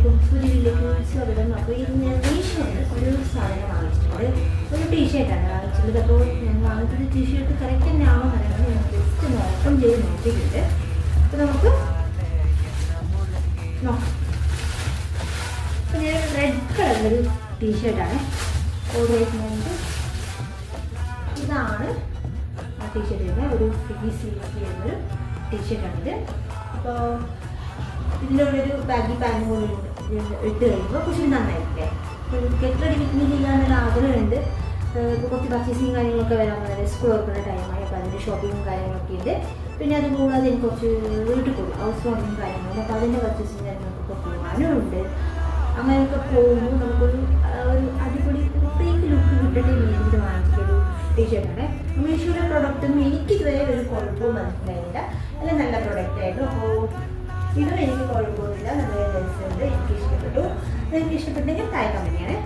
എല്ലാവർക്കും പുതിയതിലേക്ക് സ്വാഗതം. അപ്പോൾ ഇത് ഞാൻ മീഷോന്ന് ഒരു സാധനം വാങ്ങിച്ചിട്ടുണ്ട്. ഒരു ടീഷർട്ടാണ് വാങ്ങിച്ചിട്ടുള്ളത്. അപ്പോൾ ഞാൻ വാങ്ങിച്ചത് ടീഷർട്ട് കറക്റ്റ് തന്നെയാണോ പറയുന്നത് ഞാൻ ജസ്റ്റ് ഓപ്പൺ ചെയ്ത് നോക്കിയിട്ടുണ്ട്. അപ്പോൾ നമുക്ക് നോക്കാം. അപ്പോൾ ഞാൻ റെഡ് കളറിലൊരു ടീഷർട്ടാണ് ഓർഡർ ചെയ്തിട്ടുണ്ട്. ഇതാണ് ആ ടീഷർട്ടിൻ്റെ ഒരു ഫ്രീ സ്ലീവ് എന്നൊരു ടീഷർട്ടാണിത്. അപ്പോൾ ഇതിലൂടെ ഒരു ബാഗി പാൻറ്റും കൂടി ഇട്ട് കഴിയുമ്പോൾ കുറച്ച് നന്നായിരിക്കില്ലേ. കെട്ടടി ഫിറ്റിങ് ചെയ്യാനുള്ള ആഗ്രഹമുണ്ട്. ഇപ്പോൾ കുറച്ച് പർച്ചേസിങ് കാര്യങ്ങളൊക്കെ വരാൻ വളരെ സ്കൂൾ തുറക്കുന്ന ടൈമായി. അപ്പോൾ അതിൻ്റെ ഷോപ്പിങ്ങും കാര്യങ്ങളൊക്കെ ഉണ്ട്. പിന്നെ അതുകൂടാതെ എനിക്ക് കുറച്ച് വീട്ടിൽ പോകും ഹൗസ് വാമിങ് കാര്യങ്ങളുണ്ട്. അപ്പോൾ അതിൻ്റെ പർച്ചേസിങ് കാര്യങ്ങൾക്കൊക്കെ പോകാനും ഉണ്ട്. അങ്ങനെയൊക്കെ പോകുമ്പോൾ നമുക്കൊരു അടിപൊളി പ്രത്യേക ലുക്ക് കിട്ടട്ടെ വേണ്ടിയിട്ട് വാങ്ങിച്ചിട്ടൊരു ടീഷർട്ടാണ്. മീഷോയുടെ പ്രൊഡക്റ്റൊന്നും എനിക്കിതുവരെ ഒരു കുഴപ്പവും മനസ്സിലായില്ല. എല്ലാം നല്ല പ്രൊഡക്റ്റായിരുന്നു. അപ്പോൾ ഇതും എനിക്ക് കുഴപ്പമൊന്നുമില്ല. നല്ല രസമുണ്ട്. എനിക്ക് ഇഷ്ടപ്പെട്ടു. നിങ്ങൾക്ക് ഇഷ്ടപ്പെട്ടെങ്കിൽ താഴെ കമന്റ് ചെയ്യണേ.